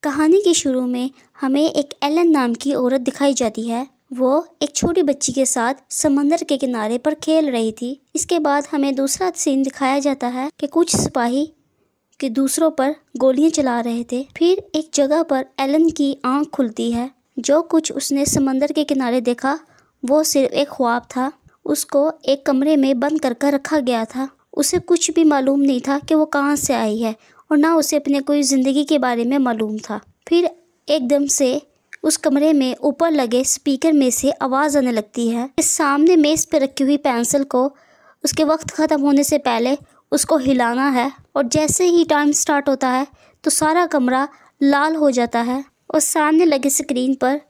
कहानी के शुरू में हमें एक एलन नाम की औरत दिखाई जाती है। वो एक छोटी बच्ची के साथ समंदर के किनारे पर खेल रही थी। इसके बाद हमें दूसरा सीन दिखाया जाता है कि कुछ सिपाही के दूसरों पर गोलियां चला रहे थे। फिर एक जगह पर एलन की आंख खुलती है। जो कुछ उसने समंदर के किनारे देखा वो सिर्फ एक ख्वाब था। उसको एक कमरे में बंद कर रखा गया था। उसे कुछ भी मालूम नहीं था कि वो कहाँ से आई है और ना उसे अपने कोई ज़िंदगी के बारे में मालूम था। फिर एकदम से उस कमरे में ऊपर लगे स्पीकर में से आवाज़ आने लगती है। इस सामने मेज़ पर रखी हुई पेंसिल को उसके वक्त ख़त्म होने से पहले उसको हिलाना है और जैसे ही टाइम स्टार्ट होता है तो सारा कमरा लाल हो जाता है और सामने लगे स्क्रीन पर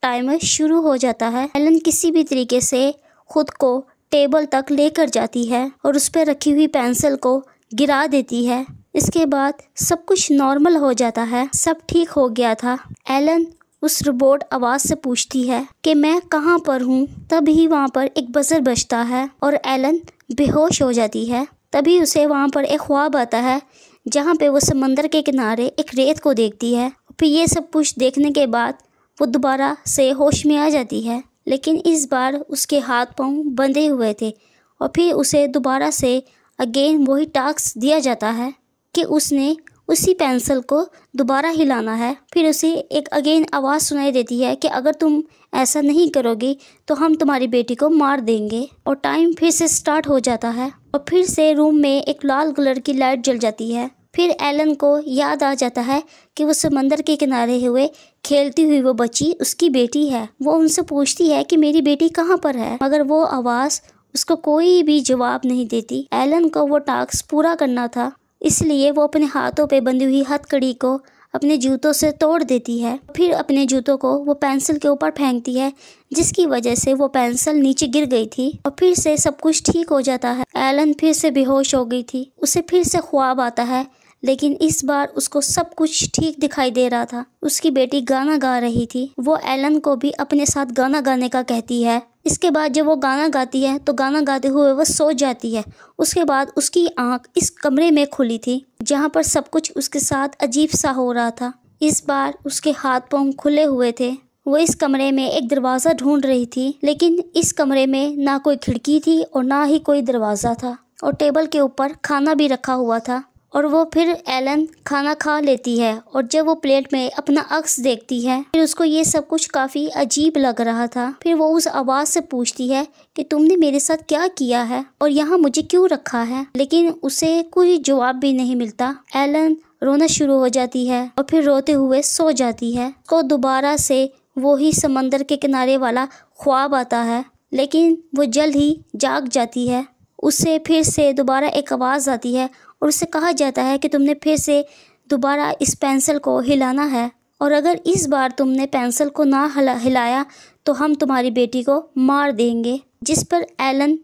टाइमर शुरू हो जाता है। एलन किसी भी तरीके से खुद को टेबल तक लेकर जाती है और उस पर रखी हुई पेंसिल को गिरा देती है। इसके बाद सब कुछ नॉर्मल हो जाता है। सब ठीक हो गया था। एलन उस रोबोट आवाज़ से पूछती है कि मैं कहाँ पर हूँ। तभी वहाँ पर एक बजर बजता है और एलन बेहोश हो जाती है। तभी उसे वहाँ पर एक ख्वाब आता है जहाँ पे वो समंदर के किनारे एक रेत को देखती है। फिर ये सब कुछ देखने के बाद वो दोबारा से होश में आ जाती है, लेकिन इस बार उसके हाथ पांव बंधे हुए थे और फिर उसे दोबारा से अगेन वही टास्क दिया जाता है कि उसने उसी पेंसिल को दोबारा हिलाना है। फिर उसे एक अगेन आवाज़ सुनाई देती है कि अगर तुम ऐसा नहीं करोगी तो हम तुम्हारी बेटी को मार देंगे। और टाइम फिर से स्टार्ट हो जाता है और फिर से रूम में एक लाल कलर की लाइट जल जाती है। फिर एलन को याद आ जाता है कि वो समंदर के किनारे हुए खेलती हुई वो बच्ची उसकी बेटी है। वो उनसे पूछती है कि मेरी बेटी कहाँ पर है, मगर वो आवाज़ उसको कोई भी जवाब नहीं देती। एलन को वो टास्क पूरा करना था, इसलिए वो अपने हाथों पे बंधी हुई हथकड़ी को अपने जूतों से तोड़ देती है। फिर अपने जूतों को वो पेंसिल के ऊपर फेंकती है, जिसकी वजह से वो पेंसिल नीचे गिर गई थी और फिर से सब कुछ ठीक हो जाता है। एलन फिर से बेहोश हो गई थी। उसे फिर से ख्वाब आता है, लेकिन इस बार उसको सब कुछ ठीक दिखाई दे रहा था। उसकी बेटी गाना गा रही थी। वो एलन को भी अपने साथ गाना गाने का कहती है। इसके बाद जब वो गाना गाती है तो गाना गाते हुए वो सो जाती है। उसके बाद उसकी आंख इस कमरे में खुली थी जहाँ पर सब कुछ उसके साथ अजीब सा हो रहा था। इस बार उसके हाथ पांव खुले हुए थे। वो इस कमरे में एक दरवाज़ा ढूंढ रही थी, लेकिन इस कमरे में ना कोई खिड़की थी और ना ही कोई दरवाज़ा था और टेबल के ऊपर खाना भी रखा हुआ था। और वो फिर एलन खाना खा लेती है और जब वो प्लेट में अपना अक्स देखती है फिर उसको ये सब कुछ काफ़ी अजीब लग रहा था। फिर वो उस आवाज़ से पूछती है कि तुमने मेरे साथ क्या किया है और यहाँ मुझे क्यों रखा है, लेकिन उसे कोई जवाब भी नहीं मिलता। एलन रोना शुरू हो जाती है और फिर रोते हुए सो जाती है। तो दोबारा से वही समंदर के किनारे वाला ख्वाब आता है, लेकिन वो जल्द ही जाग जाती है। उससे फिर से दोबारा एक आवाज़ आती है और उससे कहा जाता है कि तुमने फिर से दोबारा इस पेंसिल को हिलाना है और अगर इस बार तुमने पेंसिल को ना हिलाया तो हम तुम्हारी बेटी को मार देंगे। जिस पर एलन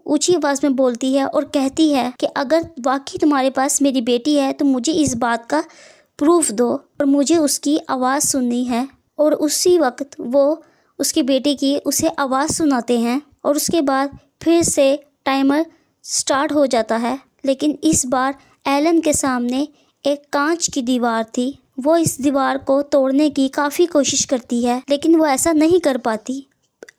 ऊंची आवाज़ में बोलती है और कहती है कि अगर वाकई तुम्हारे पास मेरी बेटी है तो मुझे इस बात का प्रूफ दो और मुझे उसकी आवाज़ सुननी है। और उसी वक्त वो उसकी बेटी की उसे आवाज़ सुनाते हैं और उसके बाद फिर से टाइमर स्टार्ट हो जाता है। लेकिन इस बार एलन के सामने एक कांच की दीवार थी। वो इस दीवार को तोड़ने की काफ़ी कोशिश करती है, लेकिन वो ऐसा नहीं कर पाती।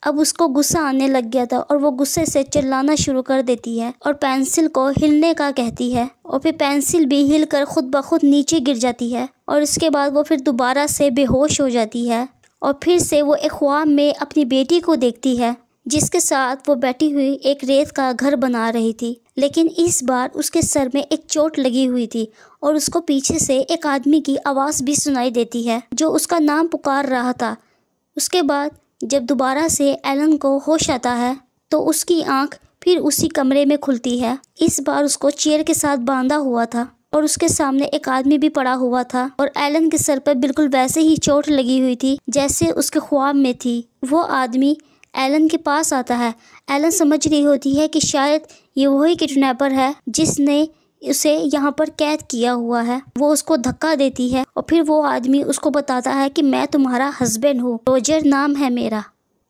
अब उसको गुस्सा आने लग गया था और वो गुस्से से चिल्लाना शुरू कर देती है और पेंसिल को हिलने का कहती है और फिर पेंसिल भी हिलकर खुद ब खुद नीचे गिर जाती है और इसके बाद वो फिर दोबारा से बेहोश हो जाती है और फिर से वो एक ख्वाब में अपनी बेटी को देखती है जिसके साथ वो बैठी हुई एक रेत का घर बना रही थी। लेकिन इस बार उसके सर में एक चोट लगी हुई थी और उसको पीछे से एक आदमी की आवाज़ भी सुनाई देती है जो उसका नाम पुकार रहा था। उसके बाद जब दोबारा से एलन को होश आता है तो उसकी आंख फिर उसी कमरे में खुलती है। इस बार उसको चेयर के साथ बांधा हुआ था और उसके सामने एक आदमी भी पड़ा हुआ था और एलन के सर पर बिल्कुल वैसे ही चोट लगी हुई थी जैसे उसके ख्वाब में थी। वो आदमी एलन के पास आता है। एलन समझ रही होती है कि शायद ये वही किडनैपर है जिसने उसे यहाँ पर कैद किया हुआ है। वो उसको धक्का देती है और फिर वो आदमी उसको बताता है कि मैं तुम्हारा हस्बैंड हूँ, रोजर नाम है मेरा।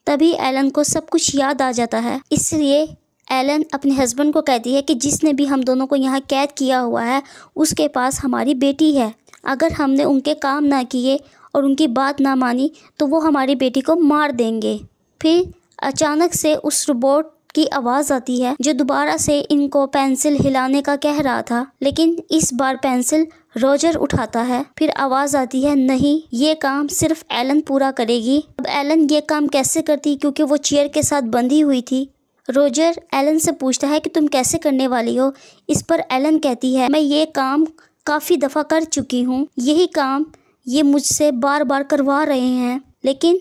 तभी एलन को सब कुछ याद आ जाता है, इसलिए एलन अपने हस्बैंड को कहती है कि जिसने भी हम दोनों को यहाँ कैद किया हुआ है उसके पास हमारी बेटी है अगर हमने उनके काम ना किए और उनकी बात ना मानी तो वो हमारी बेटी को मार देंगे। फिर अचानक से उस रोबोट की आवाज़ आती है जो दोबारा से इनको पेंसिल हिलाने का कह रहा था, लेकिन इस बार पेंसिल रोजर उठाता है। फिर आवाज़ आती है, नहीं, ये काम सिर्फ एलन पूरा करेगी। अब एलन ये काम कैसे करती, क्योंकि वो चेयर के साथ बंधी हुई थी। रोजर एलन से पूछता है कि तुम कैसे करने वाली हो। इस पर एलन कहती है, मैं ये काम काफ़ी दफ़ा कर चुकी हूँ, यही काम ये मुझसे बार बार करवा रहे हैं, लेकिन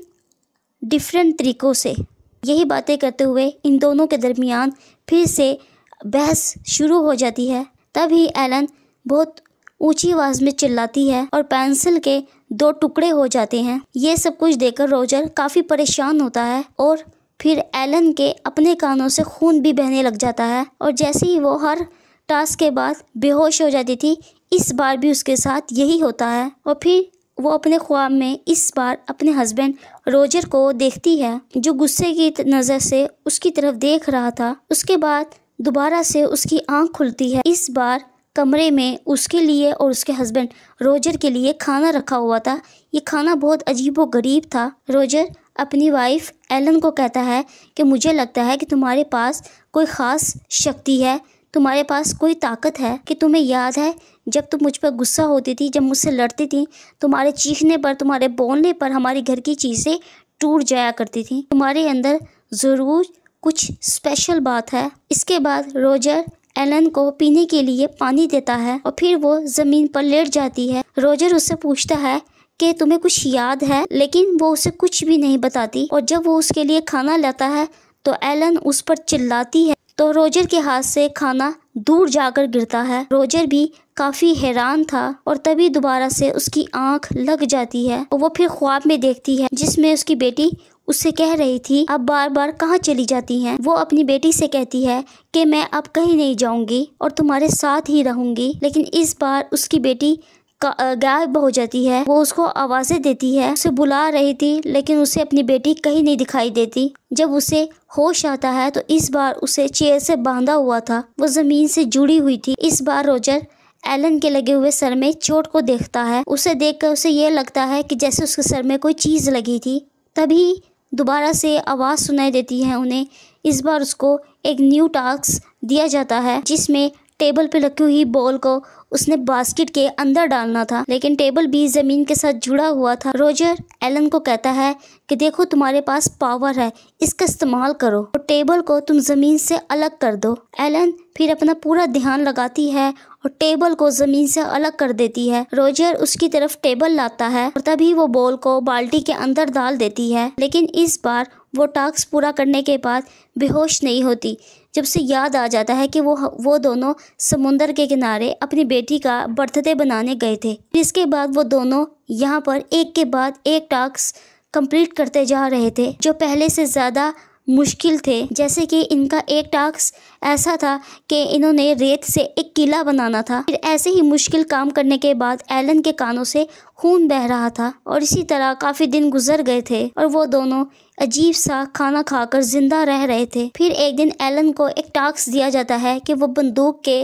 डिफरेंट तरीक़ों से। यही बातें करते हुए इन दोनों के दरमियान फिर से बहस शुरू हो जाती है। तभी एलन बहुत ऊंची आवाज़ में चिल्लाती है और पेंसिल के 2 टुकड़े हो जाते हैं। ये सब कुछ देखकर रोजर काफ़ी परेशान होता है और फिर एलन के अपने कानों से खून भी बहने लग जाता है। और जैसे ही वो हर टास्क के बाद बेहोश हो जाती थी, इस बार भी उसके साथ यही होता है। और फिर वो अपने ख्वाब में इस बार अपने हस्बैंड रोजर को देखती है जो गुस्से की नज़र से उसकी तरफ देख रहा था। उसके बाद दोबारा से उसकी आंख खुलती है। इस बार कमरे में उसके लिए और उसके हस्बैंड रोजर के लिए खाना रखा हुआ था। ये खाना बहुत अजीब व गरीब था। रोजर अपनी वाइफ एलन को कहता है कि मुझे लगता है कि तुम्हारे पास कोई ख़ास शक्ति है, तुम्हारे पास कोई ताकत है कि तुम्हें याद है जब तुम मुझ पर गुस्सा होती थी, जब मुझसे लड़ती थी, तुम्हारे चीखने पर, तुम्हारे बोलने पर हमारी घर की चीज़ें टूट जाया करती थी। तुम्हारे अंदर ज़रूर कुछ स्पेशल बात है। इसके बाद रोजर एलन को पीने के लिए पानी देता है और फिर वो ज़मीन पर लेट जाती है। रोजर उससे पूछता है कि तुम्हें कुछ याद है, लेकिन वो उसे कुछ भी नहीं बताती। और जब वो उसके लिए खाना लाता है तो एलन उस पर चिल्लाती है तो रोजर के हाथ से खाना दूर जाकर गिरता है। रोजर भी काफ़ी हैरान था और तभी दोबारा से उसकी आंख लग जाती है और वो फिर ख्वाब में देखती है जिसमें उसकी बेटी उससे कह रही थी, अब बार बार कहाँ चली जाती हैं। वो अपनी बेटी से कहती है कि मैं अब कहीं नहीं जाऊंगी और तुम्हारे साथ ही रहूंगी, लेकिन इस बार उसकी बेटी गायब हो जाती है। वो उसको आवाज़ें देती है, उसे बुला रही थी, लेकिन उसे अपनी बेटी कहीं नहीं दिखाई देती। जब उसे होश आता है तो इस बार उसे चेयर से बांधा हुआ था, वो ज़मीन से जुड़ी हुई थी। इस बार रोजर एलन के लगे हुए सर में चोट को देखता है। उसे देखकर उसे ये लगता है कि जैसे उसके सर में कोई चीज़ लगी थी। तभी दोबारा से आवाज़ सुनाई देती है उन्हें। इस बार उसको एक न्यू टास्क दिया जाता है जिसमें टेबल पे रखी हुई बॉल को उसने बास्केट के अंदर डालना था, लेकिन टेबल भी ज़मीन के साथ जुड़ा हुआ था। रोजर एलन को कहता है कि देखो तुम्हारे पास पावर है, इसका इस्तेमाल करो और टेबल को तुम ज़मीन से अलग कर दो। एलन फिर अपना पूरा ध्यान लगाती है और टेबल को ज़मीन से अलग कर देती है। रोजर उसकी तरफ टेबल लाता है और तभी वो बॉल को बाल्टी के अंदर डाल देती है, लेकिन इस बार वो टास्क पूरा करने के बाद बेहोश नहीं होती। जब से याद आ जाता है कि वो दोनों समुंदर के किनारे अपनी बेटी का बर्थडे बनाने गए थे। इसके बाद वो दोनों यहाँ पर एक के बाद एक टास्क कंप्लीट करते जा रहे थे जो पहले से ज़्यादा मुश्किल थे। जैसे कि इनका एक टास्क ऐसा था कि इन्होंने रेत से एक किला बनाना था। फिर ऐसे ही मुश्किल काम करने के बाद एलन के कानों से खून बह रहा था और इसी तरह काफ़ी दिन गुजर गए थे और वो दोनों अजीब सा खाना खाकर जिंदा रह रहे थे। फिर एक दिन एलन को एक टास्क दिया जाता है कि वो बंदूक के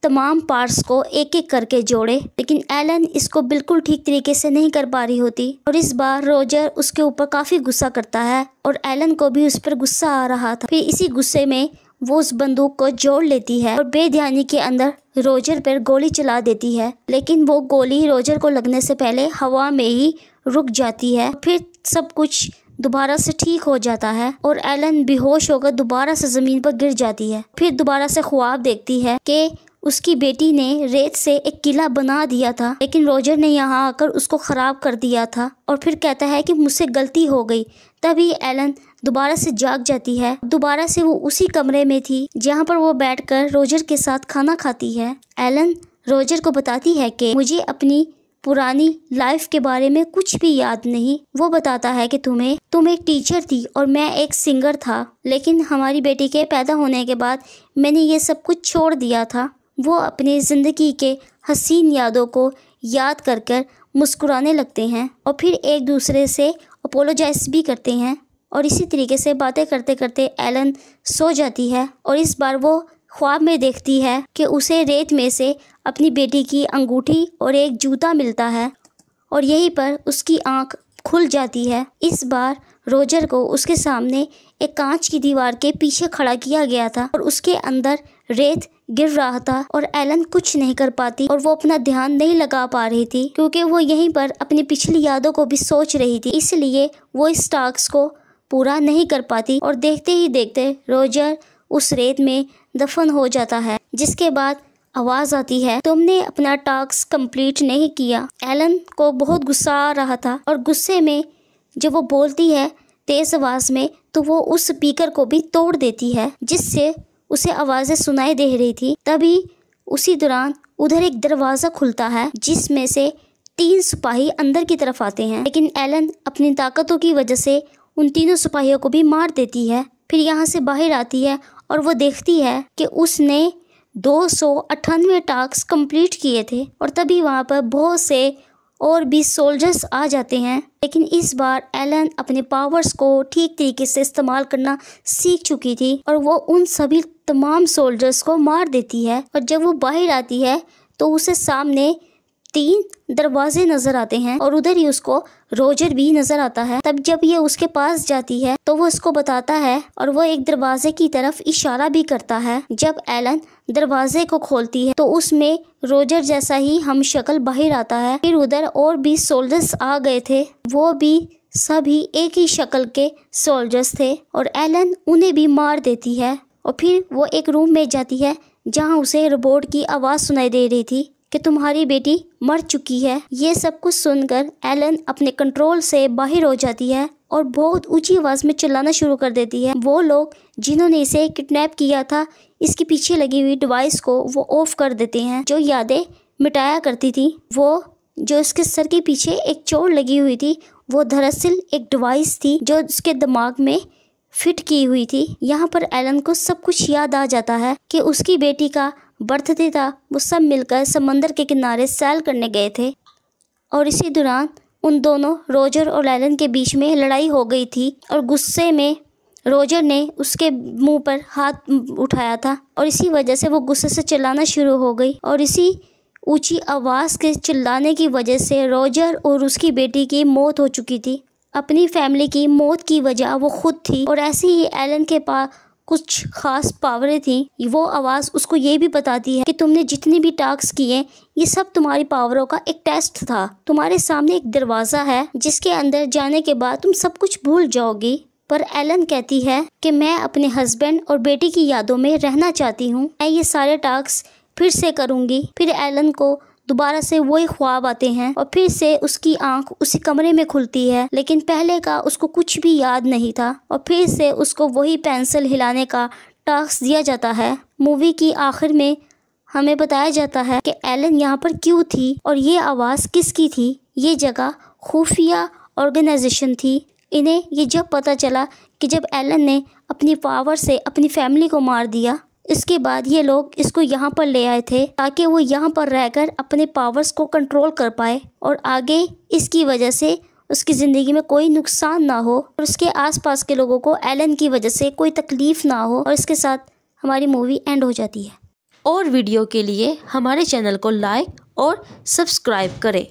तमाम पार्ट्स को एक एक करके जोड़े, लेकिन एलन इसको बिल्कुल ठीक तरीके से नहीं कर पा रही होती और इस बार रोजर उसके ऊपर काफ़ी गुस्सा करता है और एलन को भी उस पर गुस्सा आ रहा था। फिर इसी गुस्से में वो उस बंदूक को जोड़ लेती है और बेध्यानी के अंदर रोजर पर गोली चला देती है, लेकिन वो गोली रोजर को लगने से पहले हवा में ही रुक जाती है। फिर सब कुछ दोबारा से ठीक हो जाता है और एलन बेहोश होकर दोबारा से ज़मीन पर गिर जाती है। फिर दोबारा से ख्वाब देखती है कि उसकी बेटी ने रेत से एक किला बना दिया था, लेकिन रोजर ने यहाँ आकर उसको ख़राब कर दिया था और फिर कहता है कि मुझसे गलती हो गई। तभी एलन दोबारा से जाग जाती है। दोबारा से वो उसी कमरे में थी जहाँ पर वो बैठकर रोजर के साथ खाना खाती है। एलन रोजर को बताती है कि मुझे अपनी पुरानी लाइफ के बारे में कुछ भी याद नहीं। वो बताता है कि तुम एक टीचर थी और मैं एक सिंगर था, लेकिन हमारी बेटी के पैदा होने के बाद मैंने ये सब कुछ छोड़ दिया था। वो अपनी ज़िंदगी के हसीन यादों को याद कर कर मुस्कुराने लगते हैं और फिर एक दूसरे से अपोलोजाइज भी करते हैं और इसी तरीके से बातें करते करते एलन सो जाती है और इस बार वो ख्वाब में देखती है कि उसे रेत में से अपनी बेटी की अंगूठी और एक जूता मिलता है और यहीं पर उसकी आंख खुल जाती है। इस बार रोजर को उसके सामने एक कांच की दीवार के पीछे खड़ा किया गया था और उसके अंदर रेत गिर रहा था और एलन कुछ नहीं कर पाती और वो अपना ध्यान नहीं लगा पा रही थी क्योंकि वो यहीं पर अपनी पिछली यादों को भी सोच रही थी, इसलिए वो इस टास्क को पूरा नहीं कर पाती और देखते ही देखते रोजर उस रेत में दफन हो जाता है। जिसके बाद आवाज़ आती है, तुमने अपना टास्क कंप्लीट नहीं किया। एलन को बहुत गुस्सा आ रहा था और गुस्से में जब वो बोलती है तेज़ आवाज़ में तो वो उस स्पीकर को भी तोड़ देती है जिससे उसे आवाज़ें सुनाई दे रही थी। तभी उसी दौरान उधर एक दरवाज़ा खुलता है जिसमें से 3 सिपाही अंदर की तरफ आते हैं, लेकिन एलन अपनी ताकतों की वजह से उन तीनों सिपाहियों को भी मार देती है। फिर यहाँ से बाहर आती है और वो देखती है कि उसने 298 टास्क कंप्लीट किए थे और तभी वहाँ पर बहुत से और भी सोल्जर्स आ जाते हैं, लेकिन इस बार एलन अपने पावर्स को ठीक तरीके से इस्तेमाल करना सीख चुकी थी और वो उन सभी तमाम सोल्जर्स को मार देती है। और जब वो बाहर आती है तो उसे सामने 3 दरवाजे नजर आते हैं और उधर ही उसको रोजर भी नजर आता है। तब जब ये उसके पास जाती है तो वो इसको बताता है और वो एक दरवाजे की तरफ इशारा भी करता है। जब एलन दरवाजे को खोलती है तो उसमें रोजर जैसा ही हम शक्ल बाहर आता है। फिर उधर और भी सोल्जर्स आ गए थे, वो भी सभी एक ही शक्ल के सोल्जर्स थे और एलन उन्हें भी मार देती है। और फिर वो एक रूम में जाती है जहाँ उसे रोबोट की आवाज़ सुनाई दे रही थी कि तुम्हारी बेटी मर चुकी है। ये सब कुछ सुनकर एलन अपने कंट्रोल से बाहर हो जाती है और बहुत ऊंची आवाज़ में चिल्लाना शुरू कर देती है। वो लोग जिन्होंने इसे किडनैप किया था इसके पीछे लगी हुई डिवाइस को वो ऑफ कर देते हैं जो यादें मिटाया करती थी। वो जो इसके सर के पीछे एक चोट लगी हुई थी वो दरअसल एक डिवाइस थी जो उसके दिमाग में फिट की हुई थी। यहाँ पर एलन को सब कुछ याद आ जाता है कि उसकी बेटी का बर्थडे था। वो सब मिलकर समंदर के किनारे सैर करने गए थे और इसी दौरान उन दोनों रोजर और एलन के बीच में लड़ाई हो गई थी और गुस्से में रोजर ने उसके मुंह पर हाथ उठाया था और इसी वजह से वो गुस्से से चिल्लाना शुरू हो गई और इसी ऊंची आवाज़ के चिल्लाने की वजह से रोजर और उसकी बेटी की मौत हो चुकी थी। अपनी फैमिली की मौत की वजह वो खुद थी और ऐसे ही एलन के पास कुछ खास पावरें थी। वो आवाज़ उसको ये भी बताती है कि तुमने जितनी भी टास्क किए ये सब तुम्हारी पावरों का एक टेस्ट था। तुम्हारे सामने एक दरवाज़ा है जिसके अंदर जाने के बाद तुम सब कुछ भूल जाओगी। पर एलन कहती है कि मैं अपने हस्बैंड और बेटी की यादों में रहना चाहती हूँ, मैं ये सारे टास्क फिर से करूँगी। फिर एलन को दोबारा से वही ख्वाब आते हैं और फिर से उसकी आंख उसी कमरे में खुलती है, लेकिन पहले का उसको कुछ भी याद नहीं था और फिर से उसको वही पेंसिल हिलाने का टास्क दिया जाता है। मूवी की आखिर में हमें बताया जाता है कि एलन यहाँ पर क्यों थी और ये आवाज़ किसकी थी। ये जगह खुफिया ऑर्गेनाइजेशन थी। इन्हें ये जब पता चला कि जब एलन ने अपनी पावर से अपनी फैमिली को मार दिया, इसके बाद ये लोग इसको यहाँ पर ले आए थे ताकि वो यहाँ पर रहकर अपने पावर्स को कंट्रोल कर पाए और आगे इसकी वजह से उसकी ज़िंदगी में कोई नुकसान ना हो और उसके आसपास के लोगों को एलन की वजह से कोई तकलीफ़ ना हो। और इसके साथ हमारी मूवी एंड हो जाती है। और वीडियो के लिए हमारे चैनल को लाइक और सब्सक्राइब करें।